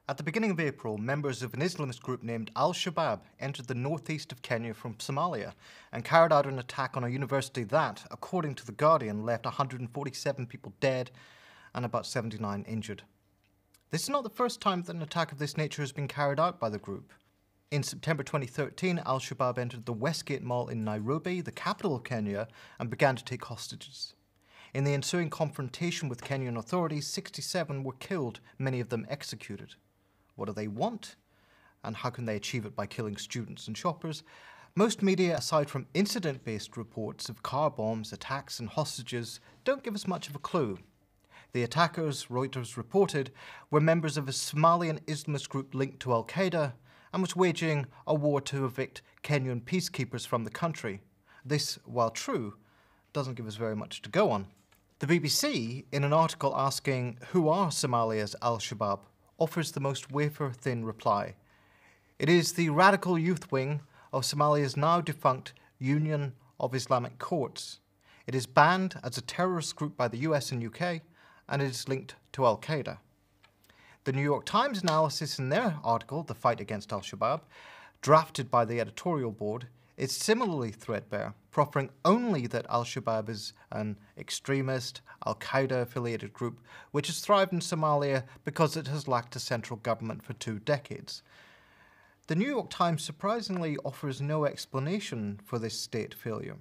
At the beginning of April, members of an Islamist group named Al-Shabaab entered the northeast of Kenya from Somalia and carried out an attack on a university that, according to The Guardian, left 147 people dead and about 79 injured. This is not the first time that an attack of this nature has been carried out by the group. In September 2013, Al-Shabaab entered the Westgate Mall in Nairobi, the capital of Kenya, and began to take hostages. In the ensuing confrontation with Kenyan authorities, 67 were killed, many of them executed. What do they want? And how can they achieve it by killing students and shoppers? Most media, aside from incident-based reports of car bombs, attacks and hostages, don't give us much of a clue. The attackers, Reuters reported, were members of a Somalian Islamist group linked to Al-Qaeda and was waging a war to evict Kenyan peacekeepers from the country. This, while true, doesn't give us very much to go on. The BBC, in an article asking who are Somalia's Al-Shabaab, offers the most wafer-thin reply. It is the radical youth wing of Somalia's now defunct Union of Islamic Courts. It is banned as a terrorist group by the US and UK, and it is linked to Al-Qaeda. The New York Times analysis in their article, The Fight Against Al-Shabaab, drafted by the editorial board, is similarly threadbare, proffering only that Al-Shabaab is an extremist, Al-Qaeda-affiliated group which has thrived in Somalia because it has lacked a central government for 2 decades. The New York Times surprisingly offers no explanation for this state failure.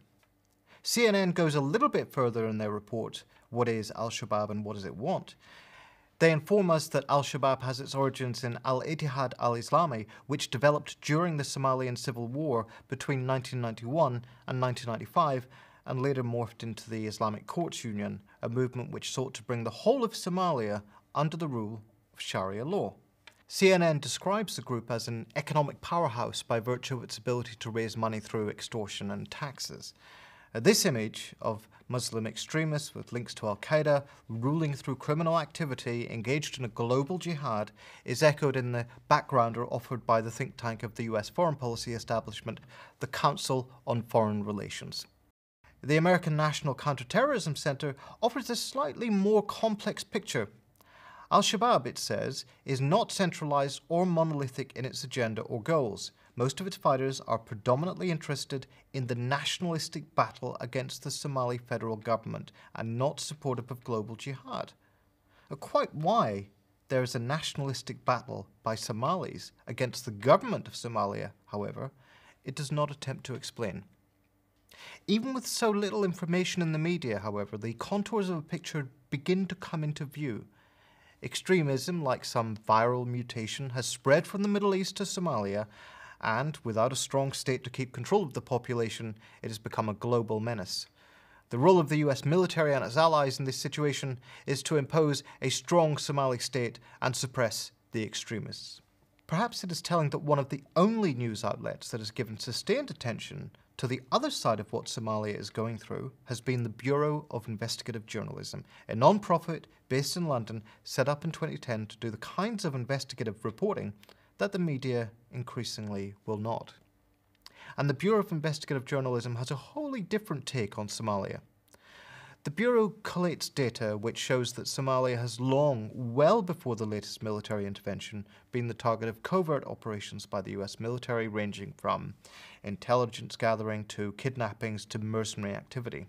CNN goes a little bit further in their report, what is Al-Shabaab and what does it want? They inform us that Al-Shabaab has its origins in Al-Ittihad al-Islami, which developed during the Somalian Civil War between 1991 and 1995 and later morphed into the Islamic Courts Union, a movement which sought to bring the whole of Somalia under the rule of Sharia law. CNN describes the group as an economic powerhouse by virtue of its ability to raise money through extortion and taxes. This image of Muslim extremists with links to Al-Qaeda ruling through criminal activity engaged in a global jihad is echoed in the backgrounder offered by the think tank of the US foreign policy establishment, the Council on Foreign Relations. The American National Counterterrorism Center offers a slightly more complex picture. Al-Shabaab, it says, is not centralized or monolithic in its agenda or goals. Most of its fighters are predominantly interested in the nationalistic battle against the Somali federal government and not supportive of global jihad. Quite why there is a nationalistic battle by Somalis against the government of Somalia, however, it does not attempt to explain. Even with so little information in the media, however, the contours of a picture begin to come into view. Extremism, like some viral mutation, has spread from the Middle East to Somalia, and without a strong state to keep control of the population, it has become a global menace. The role of the US military and its allies in this situation is to impose a strong Somali state and suppress the extremists. Perhaps it is telling that one of the only news outlets that has given sustained attention to the other side of what Somalia is going through has been the Bureau of Investigative Journalism, a non-profit based in London set up in 2010 to do the kinds of investigative reporting that the media increasingly will not. And the Bureau of Investigative Journalism has a wholly different take on Somalia. The Bureau collates data which shows that Somalia has long, well before the latest military intervention, been the target of covert operations by the US military, ranging from intelligence gathering to kidnappings to mercenary activity.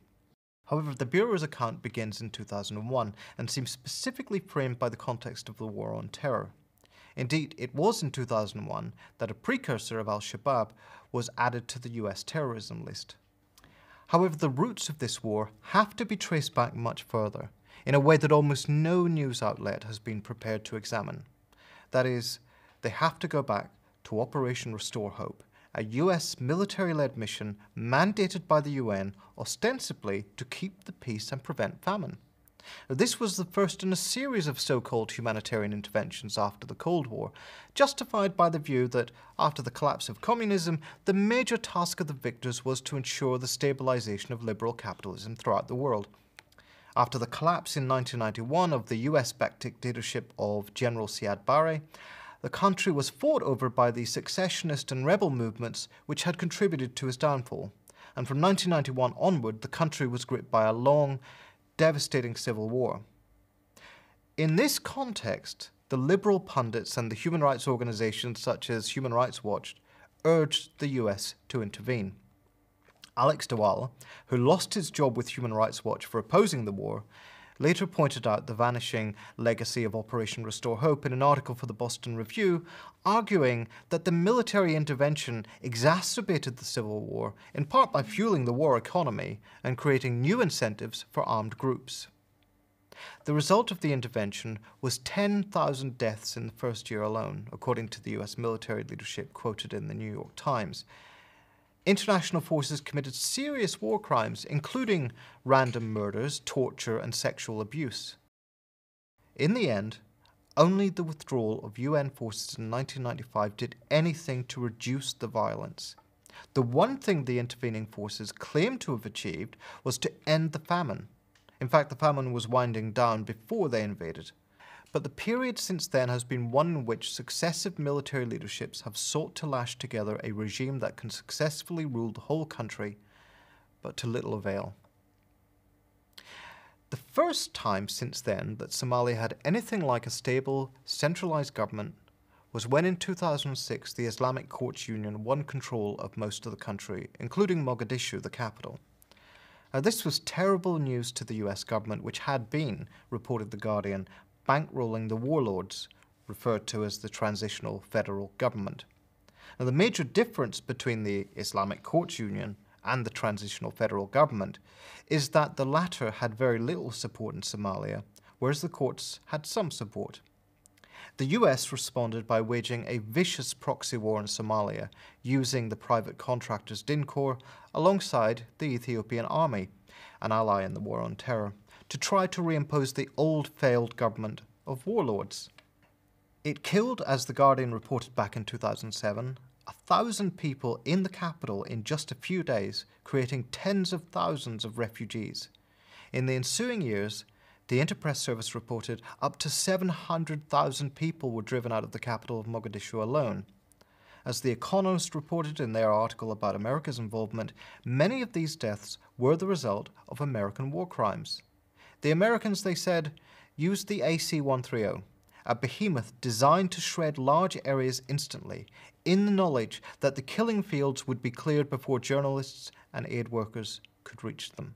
However, the Bureau's account begins in 2001 and seems specifically framed by the context of the war on terror. Indeed, it was in 2001 that a precursor of Al-Shabaab was added to the US terrorism list. However, the roots of this war have to be traced back much further, in a way that almost no news outlet has been prepared to examine. That is, they have to go back to Operation Restore Hope, a US military-led mission mandated by the UN ostensibly to keep the peace and prevent famine. This was the first in a series of so-called humanitarian interventions after the Cold War, justified by the view that, after the collapse of communism, the major task of the victors was to ensure the stabilization of liberal capitalism throughout the world. After the collapse in 1991 of the US-backed dictatorship of General Siad Barre, the country was fought over by the secessionist and rebel movements which had contributed to his downfall, and from 1991 onward the country was gripped by a long, devastating civil war. In this context, the liberal pundits and the human rights organizations such as Human Rights Watch urged the US to intervene. Alex Dewal, who lost his job with Human Rights Watch for opposing the war, later pointed out the vanishing legacy of Operation Restore Hope in an article for the Boston Review, arguing that the military intervention exacerbated the Civil War, in part by fueling the war economy and creating new incentives for armed groups. The result of the intervention was 10,000 deaths in the first year alone, according to the US military leadership quoted in the New York Times. International forces committed serious war crimes, including random murders, torture, and sexual abuse. In the end, only the withdrawal of UN forces in 1995 did anything to reduce the violence. The one thing the intervening forces claimed to have achieved was to end the famine. In fact, the famine was winding down before they invaded. But the period since then has been one in which successive military leaderships have sought to lash together a regime that can successfully rule the whole country, but to little avail. The first time since then that Somalia had anything like a stable, centralized government was when in 2006 the Islamic Courts Union won control of most of the country, including Mogadishu, the capital. Now, this was terrible news to the US government, which had been, reported The Guardian, bankrolling the warlords, referred to as the Transitional Federal Government. Now, the major difference between the Islamic Courts Union and the Transitional Federal Government is that the latter had very little support in Somalia, whereas the courts had some support. The US responded by waging a vicious proxy war in Somalia, using the private contractors DINCOR alongside the Ethiopian Army, an ally in the war on terror, to try to reimpose the old failed government of warlords. It killed, as The Guardian reported back in 2007, 1,000 people in the capital in just a few days, creating tens of thousands of refugees. In the ensuing years, the Interpress Service reported up to 700,000 people were driven out of the capital of Mogadishu alone. As The Economist reported in their article about America's involvement, many of these deaths were the result of American war crimes. The Americans, they said, used the AC-130, a behemoth designed to shred large areas instantly, in the knowledge that the killing fields would be cleared before journalists and aid workers could reach them.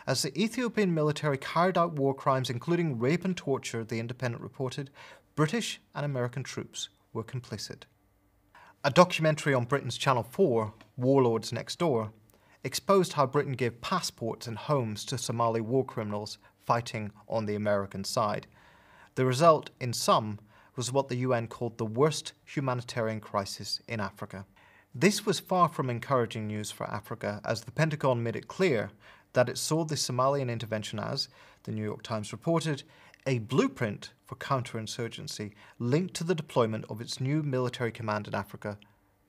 As the Ethiopian military carried out war crimes, including rape and torture, The Independent reported, British and American troops were complicit. A documentary on Britain's Channel 4, Warlords Next Door, exposed how Britain gave passports and homes to Somali war criminals fighting on the American side. The result, in sum, was what the UN called the worst humanitarian crisis in Africa. This was far from encouraging news for Africa, as the Pentagon made it clear that it saw the Somalian intervention as, the New York Times reported, a blueprint for counterinsurgency linked to the deployment of its new military command in Africa,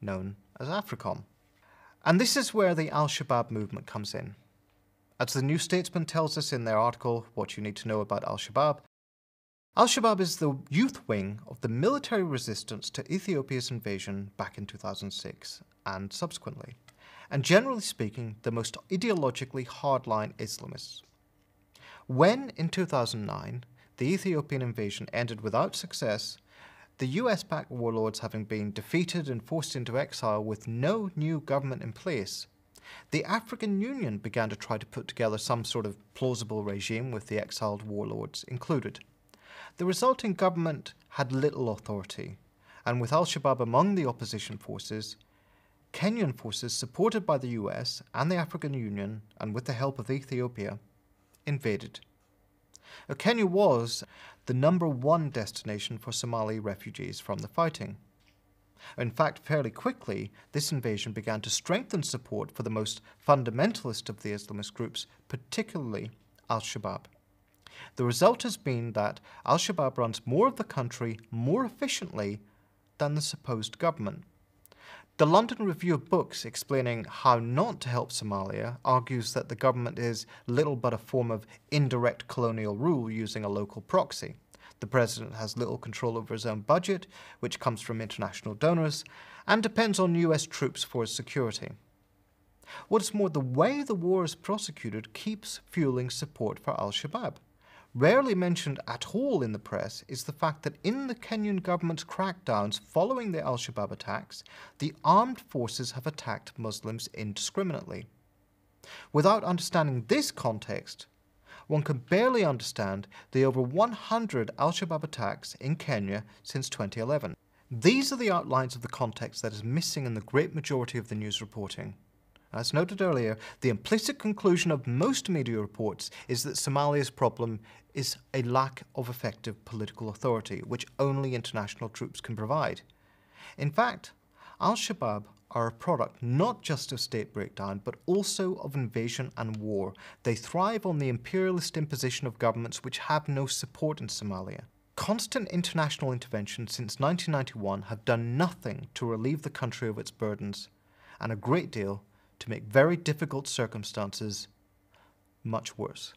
known as AFRICOM. And this is where the Al-Shabaab movement comes in. As the New Statesman tells us in their article, What You Need to Know About Al-Shabaab, Al-Shabaab is the youth wing of the military resistance to Ethiopia's invasion back in 2006 and subsequently, and generally speaking, the most ideologically hardline Islamists. When, in 2009, the Ethiopian invasion ended without success, the US-backed warlords having been defeated and forced into exile with no new government in place, the African Union began to try to put together some sort of plausible regime with the exiled warlords included. The resulting government had little authority, and with Al-Shabaab among the opposition forces, Kenyan forces supported by the US and the African Union, and with the help of Ethiopia, invaded. Kenya was the #1 destination for Somali refugees from the fighting. In fact, fairly quickly, this invasion began to strengthen support for the most fundamentalist of the Islamist groups, particularly Al-Shabaab. The result has been that Al-Shabaab runs more of the country more efficiently than the supposed government. The London Review of Books, explaining how not to help Somalia, argues that the government is little but a form of indirect colonial rule using a local proxy. The president has little control over his own budget, which comes from international donors, and depends on US troops for his security. What's more, the way the war is prosecuted keeps fueling support for Al-Shabaab. Rarely mentioned at all in the press is the fact that in the Kenyan government's crackdowns following the Al-Shabaab attacks, the armed forces have attacked Muslims indiscriminately. Without understanding this context, one can barely understand the over 100 Al-Shabaab attacks in Kenya since 2011. These are the outlines of the context that is missing in the great majority of the news reporting. As noted earlier, the implicit conclusion of most media reports is that Somalia's problem is a lack of effective political authority, which only international troops can provide. In fact, Al-Shabaab are a product not just of state breakdown, but also of invasion and war. They thrive on the imperialist imposition of governments which have no support in Somalia. Constant international intervention since 1991 have done nothing to relieve the country of its burdens, and a great deal to make very difficult circumstances much worse.